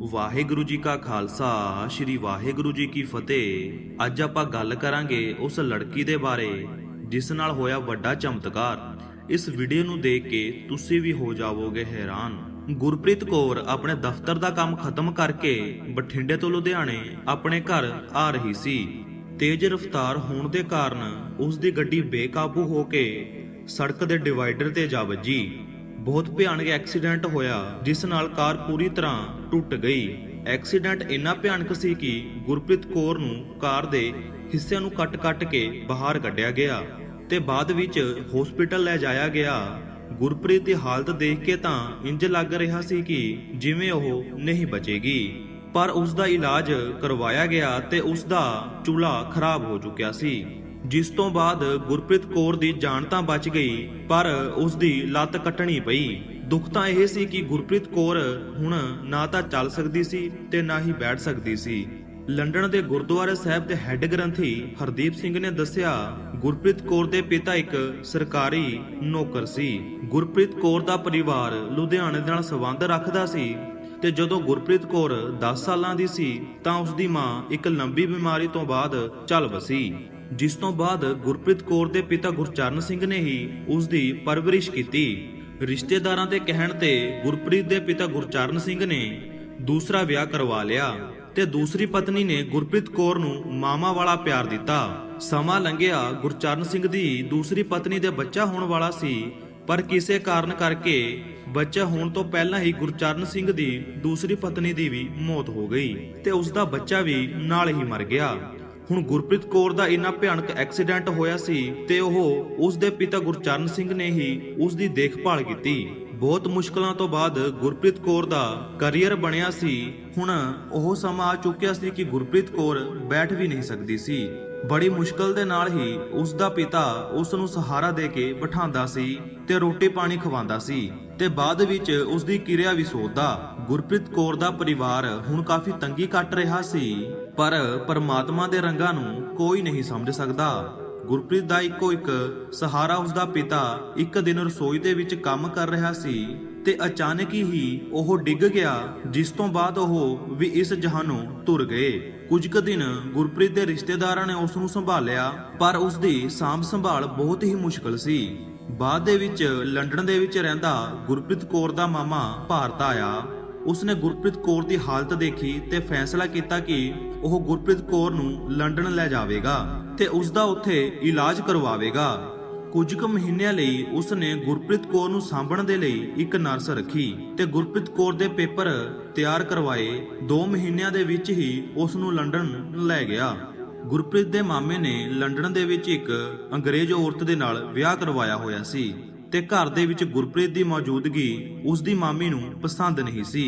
ਵਾਹਿਗੁਰੂ ਜੀ ਕਾ ਖਾਲਸਾ ਸ਼੍ਰੀ ਵਾਹਿਗੁਰੂ ਜੀ ਕੀ ਫਤਿਹ। ਅੱਜ ਆਪਾਂ ਗੱਲ ਕਰਾਂਗੇ ਉਸ ਲੜਕੀ ਦੇ ਬਾਰੇ ਜਿਸ ਨਾਲ ਹੋਇਆ ਵੱਡਾ ਚਮਤਕਾਰ। ਇਸ ਵੀਡੀਓ ਨੂੰ ਦੇਖ ਕੇ ਤੁਸੀਂ ਵੀ ਹੋ ਜਾਵੋਗੇ ਹੈਰਾਨ। ਗੁਰਪ੍ਰੀਤ ਕੌਰ ਆਪਣੇ ਦਫ਼ਤਰ ਦਾ ਕੰਮ ਖਤਮ ਕਰਕੇ ਬਠਿੰਡੇ ਤੋਂ ਲੁਧਿਆਣੇ ਆਪਣੇ ਘਰ ਆ ਰਹੀ ਸੀ। ਤੇਜ਼ ਰਫ਼ਤਾਰ ਹੋਣ ਦੇ ਕਾਰਨ ਉਸ ਦੀ ਗੱਡੀ ਬੇਕਾਬੂ ਹੋ ਕੇ ਸੜਕ ਦੇ ਡਿਵਾਈਡਰ ਤੇ ਜਾ ਵੱਜੀ। ਬਹੁਤ ਭਿਆਨਕ ਐਕਸੀਡੈਂਟ ਹੋਇਆ ਜਿਸ ਨਾਲ ਕਾਰ ਪੂਰੀ ਤਰ੍ਹਾਂ ਟੁੱਟ ਗਈ। ਐਕਸੀਡੈਂਟ ਇੰਨਾ ਭਿਆਨਕ ਸੀ ਕਿ ਗੁਰਪ੍ਰੀਤ ਕੌਰ ਨੂੰ ਕਾਰ ਦੇ ਹਿੱਸਿਆਂ ਨੂੰ ਕੱਟ-ਕੱਟ ਕੇ ਬਾਹਰ ਕੱਢਿਆ ਗਿਆ ਤੇ ਬਾਅਦ ਵਿੱਚ ਹਸਪੀਟਲ ਲੈ ਜਾਇਆ ਗਿਆ। ਗੁਰਪ੍ਰੀਤ ਦੀ ਹਾਲਤ ਦੇਖ ਕੇ ਤਾਂ ਇੰਜ ਲੱਗ ਰਿਹਾ ਸੀ ਕਿ ਜਿਵੇਂ ਉਹ ਨਹੀਂ ਬਚੇਗੀ, ਪਰ ਉਸ ਦਾ ਇਲਾਜ ਕਰਵਾਇਆ ਗਿਆ ਤੇ ਉਸ ਦਾ ਚੂਲਾ ਖਰਾਬ ਹੋ ਚੁੱਕਿਆ ਸੀ, ਜਿਸ ਤੋਂ ਬਾਅਦ ਗੁਰਪ੍ਰੀਤ ਕੌਰ ਦੀ ਜਾਨ ਤਾਂ ਬਚ ਗਈ ਪਰ ਉਸ ਦੀ ਲੱਤ ਕੱਟਣੀ ਪਈ। ਦੁੱਖ ਤਾਂ ਇਹ ਸੀ ਕਿ ਗੁਰਪ੍ਰੀਤ ਕੌਰ ਹੁਣ ਨਾ ਤਾਂ ਚੱਲ ਸਕਦੀ ਸੀ ਤੇ ਨਾ ਹੀ ਬੈਠ ਸਕਦੀ ਸੀ। ਲੰਡਨ ਦੇ ਗੁਰਦੁਆਰਾ ਸਾਹਿਬ ਦੇ ਹੈੱਡ ਗ੍ਰੰਥੀ ਹਰਦੀਪ ਸਿੰਘ ਨੇ ਦੱਸਿਆ, ਗੁਰਪ੍ਰੀਤ ਕੌਰ ਦੇ ਪਿਤਾ ਇੱਕ ਸਰਕਾਰੀ ਨੌਕਰ ਸੀ। ਗੁਰਪ੍ਰੀਤ ਕੌਰ ਦਾ ਪਰਿਵਾਰ ਲੁਧਿਆਣੇ ਨਾਲ ਸੰਬੰਧ ਰੱਖਦਾ ਸੀ ਤੇ ਜਦੋਂ ਗੁਰਪ੍ਰੀਤ ਕੌਰ 10 ਸਾਲਾਂ ਦੀ ਸੀ ਤਾਂ ਉਸ ਦੀ ਮਾਂ ਇੱਕ ਲੰਬੀ ਬਿਮਾਰੀ ਤੋਂ ਬਾਅਦ ਚੱਲ ਵਸੀ, ਜਿਸ ਤੋਂ ਬਾਅਦ ਗੁਰਪ੍ਰੀਤ ਕੌਰ ਦੇ ਪਿਤਾ ਗੁਰਚਰਨ ਸਿੰਘ ਨੇ ਹੀ ਉਸ ਦੀ ਪਰਵਰਿਸ਼ ਕੀਤੀ। ਰਿਸ਼ਤੇਦਾਰਾਂ ਦੇ ਕਹਿਣ ਤੇ ਗੁਰਪ੍ਰੀਤ ਦੇ ਪਿਤਾ ਗੁਰਚਰਨ ਸਿੰਘ ਨੇ ਦੂਸਰਾ ਵਿਆਹ ਕਰਵਾ ਲਿਆ ਤੇ ਦੂਸਰੀ ਪਤਨੀ ਨੇ ਗੁਰਪ੍ਰੀਤ ਕੌਰ ਨੂੰ ਮਾਮਾ ਵਾਲਾ ਪਿਆਰ ਦਿੱਤਾ। ਸਮਾਂ ਲੰਘਿਆ, ਗੁਰਚਰਨ ਸਿੰਘ ਦੀ ਦੂਸਰੀ ਪਤਨੀ ਦੇ ਬੱਚਾ ਹੋਣ ਵਾਲਾ ਸੀ, ਪਰ ਕਿਸੇ ਕਾਰਨ ਕਰਕੇ ਬੱਚਾ ਹੋਣ ਤੋਂ ਪਹਿਲਾਂ ਹੀ ਗੁਰਚਰਨ ਸਿੰਘ ਦੀ ਦੂਸਰੀ ਪਤਨੀ ਦੀ ਵੀ ਮੌਤ ਹੋ ਗਈ ਤੇ ਉਸ ਦਾ ਬੱਚਾ ਵੀ ਨਾਲ ਹੀ ਮਰ ਗਿਆ। ਹੁਣ ਗੁਰਪ੍ਰੀਤ ਕੌਰ ਦਾ ਇੰਨਾ ਭਿਆਨਕ ਐਕਸੀਡੈਂਟ ਹੋਇਆ ਸੀ ਤੇ ਉਹ ਉਸ ਦੇ ਪਿਤਾ ਗੁਰਚਰਨ ਸਿੰਘ ਨੇ ਹੀ ਉਸ ਦੀ ਦੇਖਭਾਲ ਕੀਤੀ। ਬਹੁਤ ਮੁਸ਼ਕਲਾਂ ਤੋਂ ਬਾਅਦ ਗੁਰਪ੍ਰੀਤ ਕੌਰ ਦਾ ਕੈਰੀਅਰ ਬਣਿਆ ਸੀ। ਹੁਣ ਉਹ ਸਮਾਂ ਆ ਚੁੱਕਿਆ ਸੀ ਕਿ ਗੁਰਪ੍ਰੀਤ ਕੌਰ ਬੈਠ ਵੀ ਨਹੀਂ ਸਕਦੀ ਸੀ। ਬੜੀ ਮੁਸ਼ਕਲ ਦੇ ਨਾਲ ਹੀ ਉਸ ਦਾ ਪਿਤਾ ਉਸ ਨੂੰ ਸਹਾਰਾ ਦੇ ਕੇ ਬਿਠਾਉਂਦਾ ਸੀ ਤੇ ਰੋਟੀ ਪਾਣੀ ਖਵਾਉਂਦਾ ਸੀ ਤੇ ਬਾਅਦ ਵਿੱਚ ਉਸ ਦੀ ਕਿਰਿਆ ਵੀ ਸੋਧਦਾ। ਗੁਰਪ੍ਰੀਤ ਕੌਰ ਦਾ ਪਰਿਵਾਰ ਹੁਣ ਕਾਫੀ ਤੰਗੀ ਕੱਟ ਰਿਹਾ ਸੀ, ਪਰ ਪਰਮਾਤਮਾ ਦੇ ਰੰਗਾਂ ਨੂੰ ਕੋਈ ਨਹੀਂ ਸਮਝ ਸਕਦਾ। ਗੁਰਪ੍ਰੀਤ ਦਾ ਇੱਕੋ ਇੱਕ ਸਹਾਰਾ ਉਸ ਦਾ ਪਿਤਾ ਇੱਕ ਦਿਨ ਰਸੋਈ ਦੇ ਵਿੱਚ ਕੰਮ ਕਰ ਰਿਹਾ ਸੀ ਤੇ ਅਚਾਨਕ ਹੀ ਉਹ ਡਿੱਗ ਗਿਆ, ਜਿਸ ਤੋਂ ਬਾਅਦ ਉਹ ਵੀ ਇਸ ਜਹਾਨੋਂ ਤੁਰ ਗਏ। ਕੁਝ ਕੁ ਦਿਨ ਗੁਰਪ੍ਰੀਤ ਦੇ ਰਿਸ਼ਤੇਦਾਰਾਂ ਨੇ ਉਸ ਨੂੰ ਸੰਭਾਲਿਆ, ਪਰ ਉਸ ਦੀ ਸਾਂਭ ਸੰਭਾਲ ਬਹੁਤ ਹੀ ਮੁਸ਼ਕਲ ਸੀ। ਬਾਅਦ ਦੇ ਵਿੱਚ ਲੰਡਨ ਦੇ ਵਿੱਚ ਰਹਿੰਦਾ ਗੁਰਪ੍ਰੀਤ ਕੌਰ ਦਾ ਮਾਮਾ ਭਾਰਤ ਆਇਆ। ਉਸਨੇ ਗੁਰਪ੍ਰੀਤ ਕੌਰ ਦੀ ਹਾਲਤ ਦੇਖੀ ਤੇ ਫੈਸਲਾ ਕੀਤਾ ਕਿ ਉਹ ਗੁਰਪ੍ਰੀਤ ਕੌਰ ਨੂੰ ਲੰਡਨ ਲੈ ਜਾਵੇਗਾ ਤੇ ਉਸ ਦਾ ਉੱਥੇ ਇਲਾਜ ਕਰਵਾਵੇਗਾ। ਕੁਝ ਕੁ ਮਹੀਨਿਆਂ ਲਈ ਉਸਨੇ ਗੁਰਪ੍ਰੀਤ ਕੌਰ ਨੂੰ ਸਾਂਭਣ ਦੇ ਲਈ ਇੱਕ ਨਰਸ ਰੱਖੀ ਤੇ ਗੁਰਪ੍ਰੀਤ ਕੌਰ ਦੇ ਪੇਪਰ ਤਿਆਰ ਕਰਵਾਏ। 2 ਮਹੀਨਿਆਂ ਦੇ ਵਿੱਚ ਹੀ ਉਸ ਨੂੰ ਲੰਡਨ ਲੈ ਗਿਆ। ਗੁਰਪ੍ਰੀਤ ਦੇ ਮਾਮੇ ਨੇ ਲੰਡਨ ਦੇ ਵਿੱਚ ਇੱਕ ਅੰਗਰੇਜ਼ ਔਰਤ ਦੇ ਨਾਲ ਵਿਆਹ ਕਰਵਾਇਆ ਹੋਇਆ ਸੀ ਤੇ ਘਰ ਦੇ ਵਿੱਚ ਗੁਰਪ੍ਰੀਤ ਦੀ ਮੌਜੂਦਗੀ ਉਸ ਦੀ ਮਾਮੀ ਨੂੰ ਪਸੰਦ ਨਹੀਂ ਸੀ।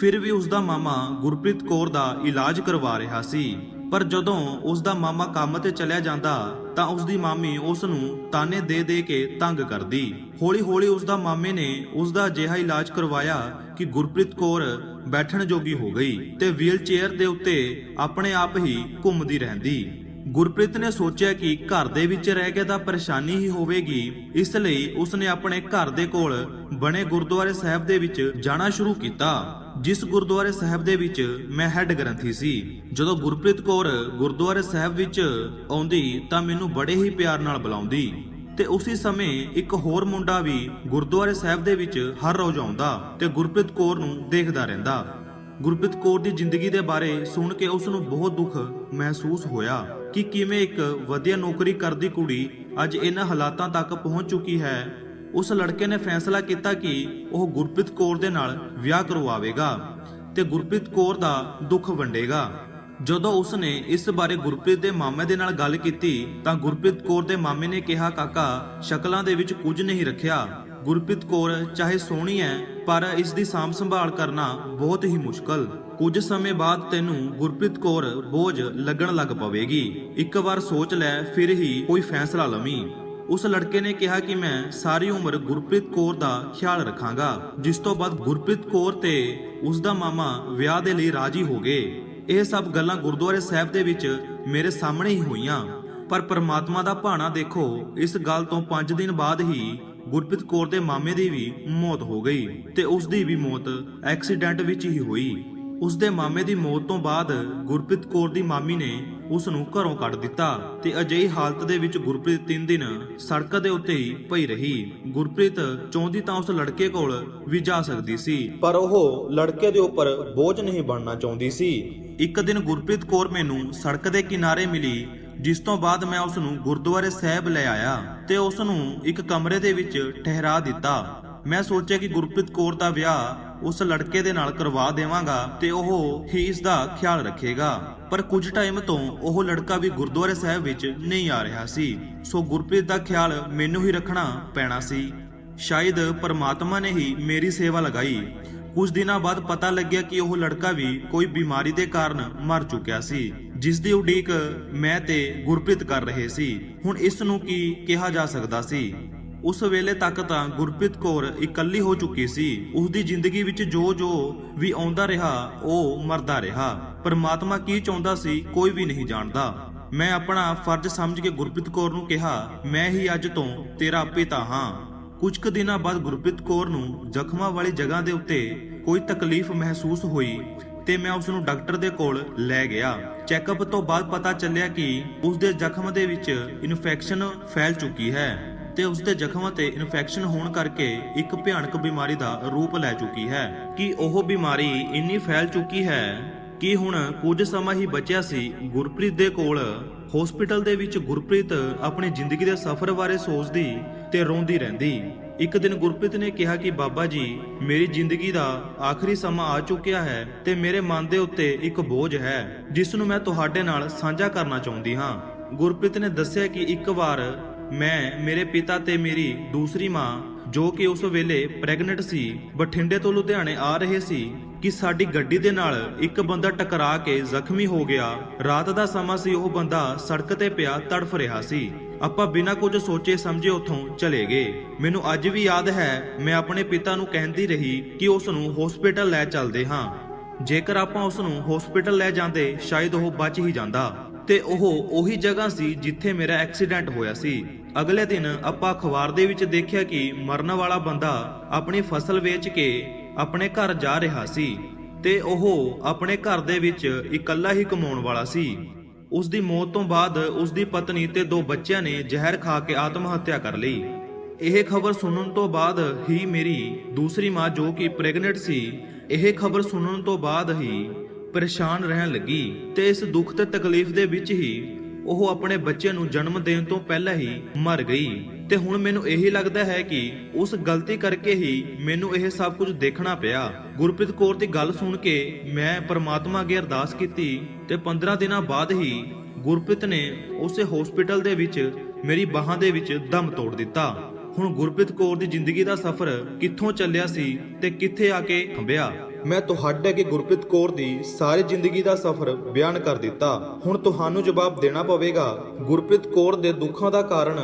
ਫਿਰ ਵੀ ਉਸ ਦਾ ਮਾਮਾ ਗੁਰਪ੍ਰੀਤ ਕੌਰ ਦਾ ਇਲਾਜ ਕਰਵਾ ਰਿਹਾ ਸੀ, ਪਰ ਜਦੋਂ ਉਸ ਦਾ ਮਾਮਾ ਕੰਮ ਤੇ ਚਲਿਆ ਜਾਂਦਾ ਤਾਂ ਉਸ ਦੀ ਮਾਮੀ ਉਸ ਨੂੰ ਤਾਨੇ ਦੇ ਦੇ ਕੇ ਤੰਗ ਕਰਦੀ। ਹੌਲੀ-ਹੌਲੀ ਉਸ ਦਾ ਮਾਮੇ ਨੇ ਉਸ ਦਾ ਅਜਿਹਾ ਇਲਾਜ ਕਰਵਾਇਆ ਕਿ ਗੁਰਪ੍ਰੀਤ ਕੌਰ ਬੈਠਣ ਜੋਗੀ ਹੋ ਗਈ ਤੇ ਵੀਲ ਚੇਅਰ ਦੇ ਉੱਤੇ ਆਪਣੇ ਆਪ ਹੀ ਘੁੰਮਦੀ ਰਹਿੰਦੀ। ਗੁਰਪ੍ਰੀਤ ਨੇ ਸੋਚਿਆ ਕਿ ਘਰ ਦੇ ਵਿੱਚ ਰਹਿ ਕੇ ਤਾਂ ਪਰੇਸ਼ਾਨੀ ਹੀ ਹੋਵੇਗੀ, ਇਸ ਲਈ ਉਸਨੇ ਆਪਣੇ ਘਰ ਦੇ ਕੋਲ ਬਣੇ ਗੁਰਦੁਆਰੇ ਸਾਹਿਬ ਦੇ ਵਿੱਚ ਜਾਣਾ ਸ਼ੁਰੂ ਕੀਤਾ, ਜਿਸ ਗੁਰਦੁਆਰੇ ਸਾਹਿਬ ਦੇ ਵਿੱਚ ਮੈਂ ਹੈੱਡ ਗ੍ਰੰਥੀ ਸੀ। ਜਦੋਂ ਗੁਰਪ੍ਰੀਤ ਕੌਰ ਗੁਰਦੁਆਰੇ ਸਾਹਿਬ ਵਿੱਚ ਆਉਂਦੀ ਤਾਂ ਮੈਨੂੰ ਬੜੇ ਹੀ ਪਿਆਰ ਨਾਲ ਬੁਲਾਉਂਦੀ ਤੇ ਉਸੇ ਸਮੇਂ ਇੱਕ ਹੋਰ ਮੁੰਡਾ ਵੀ ਗੁਰਦੁਆਰੇ ਸਾਹਿਬ ਦੇ ਵਿੱਚ ਹਰ ਰੋਜ਼ ਆਉਂਦਾ ਤੇ ਗੁਰਪ੍ਰੀਤ ਕੌਰ ਨੂੰ ਦੇਖਦਾ ਰਹਿੰਦਾ। ਗੁਰਪ੍ਰੀਤ ਕੌਰ ਦੀ ਜ਼ਿੰਦਗੀ ਦੇ ਬਾਰੇ ਸੁਣ ਕੇ ਉਸ ਨੂੰ ਬਹੁਤ ਦੁੱਖ ਮਹਿਸੂਸ ਹੋਇਆ ਕਿ ਕਿਵੇਂ ਇੱਕ ਵਧੀਆ ਨੌਕਰੀ ਕਰਦੀ ਕੁੜੀ ਅੱਜ ਇਹਨਾਂ ਹਾਲਾਤਾਂ ਤੱਕ ਪਹੁੰਚ ਚੁੱਕੀ ਹੈ। ਉਸ ਲੜਕੇ ਨੇ ਫੈਸਲਾ ਕੀਤਾ ਕਿ ਉਹ ਗੁਰਪ੍ਰੀਤ ਕੌਰ ਦੇ ਨਾਲ ਵਿਆਹ ਕਰਵਾਵੇਗਾ ਤੇ ਗੁਰਪ੍ਰੀਤ ਕੌਰ ਦਾ ਦੁੱਖ ਵੰਡੇਗਾ। ਜਦੋਂ ਉਸਨੇ ਇਸ ਬਾਰੇ ਗੁਰਪ੍ਰੀਤ ਦੇ ਮਾਮੇ ਦੇ ਨਾਲ ਗੱਲ ਕੀਤੀ ਤਾਂ ਗੁਰਪ੍ਰੀਤ ਕੌਰ ਦੇ ਮਾਮੇ ਨੇ ਕਿਹਾ, ਕਾਕਾ ਸ਼ਕਲਾਂ ਦੇ ਵਿੱਚ ਕੁਝ ਨਹੀਂ ਰੱਖਿਆ। ਗੁਰਪ੍ਰੀਤ ਕੌਰ ਚਾਹੇ ਸੋਹਣੀ ਹੈ ਪਰ ਇਸ ਦੀ ਸਾਂਭ ਸੰਭਾਲ ਕਰਨਾ ਬਹੁਤ ਹੀ ਮੁਸ਼ਕਲ। ਕੁਝ ਸਮੇਂ ਬਾਅਦ ਤੈਨੂੰ ਗੁਰਪ੍ਰੀਤ ਕੌਰ ਬੋਝ ਲੱਗਣ ਲੱਗ ਪਵੇਗੀ। ਇੱਕ ਵਾਰ ਸੋਚ ਲੈ, ਫਿਰ ਹੀ ਕੋਈ ਫੈਸਲਾ ਲਵੀਂ। ਉਸ ਲੜਕੇ ਨੇ ਕਿਹਾ ਕਿ ਮੈਂ ਸਾਰੀ ਉਮਰ ਗੁਰਪ੍ਰੀਤ ਕੌਰ ਦਾ ਖਿਆਲ ਰੱਖਾਂਗਾ, ਜਿਸ ਤੋਂ ਬਾਅਦ ਗੁਰਪ੍ਰੀਤ ਕੌਰ ਤੇ ਉਸ ਦਾ ਮਾਮਾ ਵਿਆਹ ਦੇ ਲਈ ਰਾਜੀ ਹੋ ਗਏ। ਇਹ ਸਭ ਗੱਲਾਂ ਗੁਰਦੁਆਰੇ ਸਾਹਿਬ ਦੇ ਵਿੱਚ ਮੇਰੇ ਸਾਹਮਣੇ ਹੀ ਹੋਈਆਂ, ਪਰ ਪਰਮਾਤਮਾ ਦਾ ਭਾਣਾ ਦੇਖੋ, ਇਸ ਗੱਲ ਤੋਂ 5 ਦਿਨ ਬਾਅਦ ਹੀ ਗੁਰਪ੍ਰੀਤ ਕੌਰ ਦੇ ਮਾਮੇ ਦੀ ਵੀ ਮੌਤ ਹੋ ਗਈ ਤੇ ਉਸ ਦੀ ਵੀ ਮੌਤ ਐਕਸੀਡੈਂਟ ਵਿੱਚ ਹੀ ਹੋਈ। ਉਸ ਦੇ ਮਾਮੇ ਦੀ ਮੌਤ ਤੋਂ ਬਾਅਦ ਗੁਰਪ੍ਰੀਤ ਕੌਰ ਦੀ ਮਾਮੀ ਨੇ ਉਸ ਨੂੰ ਘਰੋਂ ਕੱਢ ਦਿੱਤਾ ਤੇ ਅਜਿਹੀ ਹਾਲਤ ਦੇ ਵਿੱਚ ਗੁਰਪ੍ਰੀਤ 3 ਦਿਨ ਸੜਕ ਦੇ ਉੱਤੇ ਹੀ ਪਈ ਰਹੀ। ਗੁਰਪ੍ਰੀਤ ਚਾਹੁੰਦੀ ਤਾਂ ਉਸ ਲੜਕੇ ਕੋਲ ਵੀ ਜਾ ਸਕਦੀ ਸੀ, ਪਰ ਉਹ ਲੜਕੇ ਦੇ ਉੱਪਰ ਬੋਝ ਨਹੀਂ ਬਣਨਾ ਚਾਹੁੰਦੀ ਸੀ। ਇੱਕ ਦਿਨ ਗੁਰਪ੍ਰੀਤ ਕੌਰ ਮੈਨੂੰ ਸੜਕ ਦੇ ਕਿਨਾਰੇ ਮਿਲੀ, ਜਿਸ ਤੋਂ ਬਾਅਦ ਮੈਂ ਉਸ ਨੂੰ ਗੁਰਦੁਆਰੇ ਸਾਹਿਬ ਲੈ ਆਇਆ ਤੇ ਉਸ ਨੂੰ ਇੱਕ ਕਮਰੇ ਦੇ ਵਿੱਚ ਠਹਿਰਾ ਦਿੱਤਾ। ਮੈਂ ਸੋਚਿਆ ਕਿ ਗੁਰਪ੍ਰੀਤ ਕੌਰ ਦਾ ਵਿਆਹ ਉਸ ਲੜਕੇ ਦੇ ਨਾਲ ਕਰਵਾ ਦੇਵਾਂਗਾ ਤੇ ਉਹ ਹੀ ਇਸ ਦਾ ਖਿਆਲ ਰੱਖੇਗਾ, ਪਰ ਕੁਝ ਟਾਈਮ ਤੋਂ ਉਹ ਲੜਕਾ ਵੀ ਗੁਰਦੁਆਰੇ ਸਾਹਿਬ ਵਿੱਚ ਨਹੀਂ ਆ ਰਿਹਾ ਸੀ। ਸੋ ਗੁਰਪ੍ਰੀਤ ਦਾ ਖਿਆਲ ਮੈਨੂੰ ਹੀ ਰੱਖਣਾ ਪੈਣਾ ਸੀ। ਸ਼ਾਇਦ ਪਰਮਾਤਮਾ ਨੇ ਹੀ ਮੇਰੀ ਸੇਵਾ ਲਗਾਈ। ਕੁਝ ਦਿਨਾਂ ਬਾਅਦ ਪਤਾ ਲੱਗਿਆ ਕਿ ਉਹ ਲੜਕਾ ਵੀ ਕੋਈ ਬਿਮਾਰੀ ਦੇ ਕਾਰਨ ਮਰ ਚੁੱਕਿਆ ਸੀ, ਜਿਸ ਦੀ ਉਡੀਕ ਮੈਂ ਤੇ ਗੁਰਪ੍ਰੀਤ ਕਰ ਰਹੇ ਸੀ। ਹੁਣ ਇਸ ਨੂੰ ਕੀ ਕਿਹਾ ਜਾ ਸਕਦਾ ਸੀ? ਉਸ ਵੇਲੇ ਤੱਕ ਤਾਂ ਗੁਰਪ੍ਰੀਤ ਕੌਰ ਇਕੱਲੀ ਹੋ ਚੁੱਕੀ ਸੀ। ਉਸ ਦੀ ਜ਼ਿੰਦਗੀ ਵਿੱਚ ਜੋ ਵੀ ਆਉਂਦਾ ਰਿਹਾ ਉਹ ਮਰਦਾ ਰਿਹਾ। ਪਰਮਾਤਮਾ ਕੀ ਚਾਹੁੰਦਾ ਸੀ ਕੋਈ ਵੀ ਨਹੀਂ ਜਾਣਦਾ। ਮੈਂ ਆਪਣਾ ਫਰਜ਼ ਸਮਝ ਕੇ ਗੁਰਪ੍ਰੀਤ ਕੌਰ ਨੂੰ ਕਿਹਾ, ਮੈਂ ਹੀ ਅੱਜ ਤੋਂ ਤੇਰਾ ਪਿਤਾ ਹਾਂ। ਕੁਝ ਕੁ ਦਿਨਾਂ ਬਾਅਦ ਗੁਰਪ੍ਰੀਤ ਕੌਰ ਨੂੰ ਜ਼ਖਮਾਂ ਵਾਲੀ ਜਗ੍ਹਾ ਦੇ ਉੱਤੇ ਕੋਈ ਤਕਲੀਫ ਮਹਿਸੂਸ ਹੋਈ ਤੇ ਮੈਂ ਉਸ ਨੂੰ ਡਾਕਟਰ ਦੇ ਕੋਲ ਲੈ ਗਿਆ। ਚੈੱਕਅਪ ਤੋਂ ਬਾਅਦ ਪਤਾ ਚੱਲਿਆ ਕਿ ਉਸ ਦੇ ਜ਼ਖਮ ਦੇ ਵਿੱਚ ਇਨਫੈਕਸ਼ਨ ਫੈਲ ਚੁੱਕੀ ਹੈ ਤੇ ਉਸ ਦੇ ਜ਼ਖਮਾਂ ਤੇ ਇਨਫੈਕਸ਼ਨ ਹੋਣ ਕਰਕੇ ਇੱਕ ਭਿਆਨਕ ਬਿਮਾਰੀ ਦਾ ਰੂਪ ਲੈ ਚੁੱਕੀ ਹੈ। ਕਿ ਉਹ ਬਿਮਾਰੀ ਇੰਨੀ ਫੈਲ ਚੁੱਕੀ ਹੈ ਕਿ ਹੁਣ ਕੁਝ ਸਮਾਂ ਹੀ ਬਚਿਆ ਸੀ ਗੁਰਪ੍ਰੀਤ ਦੇ ਕੋਲ। ਹਸਪੀਟਲ ਦੇ ਵਿੱਚ ਗੁਰਪ੍ਰੀਤ ਆਪਣੀ ਜ਼ਿੰਦਗੀ ਦੇ ਸਫ਼ਰ ਬਾਰੇ ਸੋਚਦੀ ਤੇ ਰੋਂਦੀ ਰਹਿੰਦੀ। ਇੱਕ ਦਿਨ ਗੁਰਪ੍ਰੀਤ ਨੇ ਕਿਹਾ ਕਿ ਬਾਬਾ ਜੀ, ਮੇਰੀ ਜ਼ਿੰਦਗੀ ਦਾ ਆਖਰੀ ਸਮਾਂ ਆ ਚੁੱਕਿਆ ਹੈ ਤੇ ਮੇਰੇ ਮਨ ਦੇ ਉੱਤੇ ਇੱਕ ਬੋਝ ਹੈ ਜਿਸ ਨੂੰ ਮੈਂ ਤੁਹਾਡੇ ਨਾਲ ਸਾਂਝਾ ਕਰਨਾ ਚਾਹੁੰਦੀ ਹਾਂ। ਗੁਰਪ੍ਰੀਤ ਨੇ ਦੱਸਿਆ ਕਿ ਇੱਕ ਵਾਰ ਮੈਂ, ਮੇਰੇ ਪਿਤਾ ਤੇ ਮੇਰੀ ਦੂਸਰੀ ਮਾਂ, ਜੋ ਕਿ ਉਸ ਵੇਲੇ ਪ੍ਰੈਗਨੈਂਟ ਸੀ, ਬਠਿੰਡੇ ਤੋਂ ਲੁਧਿਆਣੇ ਆ ਰਹੇ ਸੀ ਕਿ ਸਾਡੀ ਗੱਡੀ ਦੇ ਨਾਲ ਇੱਕ ਬੰਦਾ ਟਕਰਾ ਕੇ ਜ਼ਖਮੀ ਹੋ ਗਿਆ। ਰਾਤ ਦਾ ਸਮਾਂ ਸੀ, ਉਹ ਬੰਦਾ ਸੜਕ ਤੇ ਪਿਆ ਤੜਫ ਰਿਹਾ ਸੀ। ਆਪਾਂ ਬਿਨਾਂ ਕੁਝ ਸੋਚੇ ਸਮਝੇ ਉੱਥੋਂ ਚਲੇ ਗਏ। ਮੈਨੂੰ ਅੱਜ ਵੀ ਯਾਦ ਹੈ, ਮੈਂ ਆਪਣੇ ਪਿਤਾ ਨੂੰ ਕਹਿੰਦੀ ਰਹੀ ਕਿ ਉਸ ਨੂੰ ਹਸਪੀਟਲ ਲੈ ਚੱਲਦੇ ਹਾਂ। ਜੇਕਰ ਆਪਾਂ ਉਸ ਨੂੰ ਹਸਪੀਟਲ ਲੈ ਜਾਂਦੇ ਸ਼ਾਇਦ ਉਹ ਬਚ ਹੀ ਜਾਂਦਾ ਤੇ ਉਹ ਉਹੀ ਜਗ੍ਹਾ ਸੀ ਜਿੱਥੇ ਮੇਰਾ ਐਕਸੀਡੈਂਟ ਹੋਇਆ ਸੀ। ਅਗਲੇ ਦਿਨ ਆਪਾਂ ਅਖਬਾਰ ਦੇ ਵਿੱਚ ਦੇਖਿਆ ਕਿ ਮਰਨ ਵਾਲਾ ਬੰਦਾ ਆਪਣੀ ਫਸਲ ਵੇਚ ਕੇ ਆਪਣੇ ਘਰ ਜਾ ਰਿਹਾ ਸੀ ਤੇ ਉਹ ਆਪਣੇ ਘਰ ਦੇ ਵਿੱਚ ਇਕੱਲਾ ਹੀ ਕਮਾਉਣ ਵਾਲਾ ਸੀ। ਉਸ ਦੀ ਮੌਤ ਤੋਂ ਬਾਅਦ ਉਸ ਦੀ ਪਤਨੀ ਤੇ 2 ਬੱਚਿਆਂ ਨੇ ਜ਼ਹਿਰ ਖਾ ਕੇ ਆਤਮ ਹੱਤਿਆ ਕਰ ਲਈ। ਇਹ ਖਬਰ ਸੁਣਨ ਤੋਂ ਬਾਅਦ ਹੀ ਮੇਰੀ ਦੂਸਰੀ ਮਾਂ, ਜੋ ਕਿ ਪ੍ਰੈਗਨੈਂਟ ਸੀ, ਇਹ ਖਬਰ ਸੁਣਨ ਤੋਂ ਬਾਅਦ ਹੀ ਪਰੇਸ਼ਾਨ ਰਹਿਣ ਲੱਗੀ ਤੇ ਇਸ ਦੁੱਖ ਤੇ ਤਕਲੀਫ ਦੇ ਵਿੱਚ ਹੀ ਉਹ ਆਪਣੇ ਬੱਚੇ ਨੂੰ ਜਨਮ ਦੇਣ ਤੋਂ ਪਹਿਲਾਂ ਹੀ ਮਰ ਗਈ। ਤੇ ਹੁਣ ਮੈਨੂੰ ਇਹੀ ਲੱਗਦਾ ਹੈ ਕਿ ਉਸ ਗਲਤੀ ਕਰਕੇ ਹੀ ਮੈਨੂੰ ਇਹ ਸਭ ਕੁਝ ਦੇਖਣਾ ਪਿਆ। ਗੁਰਪ੍ਰੀਤ ਕੌਰ ਦੀ ਗੱਲ ਸੁਣ ਕੇ ਮੈਂ ਪਰਮਾਤਮਾ ਅੱਗੇ ਅਰਦਾਸ ਕੀਤੀ ਤੇ 15 ਦਿਨਾਂ ਬਾਅਦ ਹੀ ਗੁਰਪ੍ਰੀਤ ਨੇ ਉਸੇ ਹਸਪੀਟਲ ਦੇ ਵਿੱਚ ਮੇਰੀ ਬਾਹਾਂ ਦੇ ਵਿੱਚ ਦਮ ਤੋੜ ਦਿੱਤਾ। ਹੁਣ ਗੁਰਪ੍ਰੀਤ ਕੌਰ ਦੀ ਜ਼ਿੰਦਗੀ ਦਾ ਸਫ਼ਰ ਕਿੱਥੋਂ ਚੱਲਿਆ ਸੀ ਤੇ ਕਿੱਥੇ ਆ ਕੇ ਥੰਬਿਆ, ਮੈਂ ਤੁਹਾਡੇ ਅੱਗੇ ਗੁਰਪ੍ਰੀਤ ਕੌਰ ਦੀ ਸਾਰੀ ਜ਼ਿੰਦਗੀ ਦਾ ਸਫ਼ਰ ਬਿਆਨ ਕਰ ਦਿੱਤਾ। ਹੁਣ ਤੁਹਾਨੂੰ ਜਵਾਬ ਦੇਣਾ ਪਵੇਗਾ, ਗੁਰਪ੍ਰੀਤ ਕੌਰ ਦੇ ਦੁੱਖਾਂ ਦਾ ਕਾਰਨ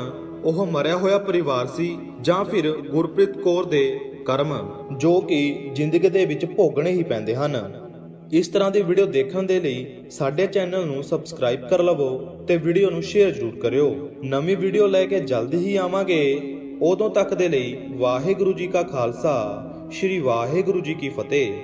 ਉਹ ਮਰਿਆ ਹੋਇਆ ਪਰਿਵਾਰ ਸੀ ਜਾਂ ਫਿਰ ਗੁਰਪ੍ਰੀਤ ਕੌਰ ਦੇ ਕਰਮ, ਜੋ ਕਿ ਜ਼ਿੰਦਗੀ ਦੇ ਵਿੱਚ ਭੋਗਣੇ ਹੀ ਪੈਂਦੇ ਹਨ। ਇਸ ਤਰ੍ਹਾਂ ਦੀ ਵੀਡੀਓ ਦੇਖਣ ਦੇ ਲਈ ਸਾਡੇ ਚੈਨਲ ਨੂੰ ਸਬਸਕ੍ਰਾਈਬ ਕਰ ਲਵੋ ਤੇ ਵੀਡੀਓ ਨੂੰ ਸ਼ੇਅਰ ਜ਼ਰੂਰ ਕਰਿਓ। ਨਵੀਂ ਵੀਡੀਓ ਲੈ ਕੇ ਜਲਦੀ ਹੀ ਆਵਾਂਗੇ। ਉਦੋਂ ਤੱਕ ਦੇ ਲਈ ਵਾਹਿਗੁਰੂ ਜੀ ਕਾ ਖਾਲਸਾ, ਸ਼੍ਰੀ ਵਾਹਿਗੁਰੂ ਜੀ ਕੀ ਫਤਿਹ।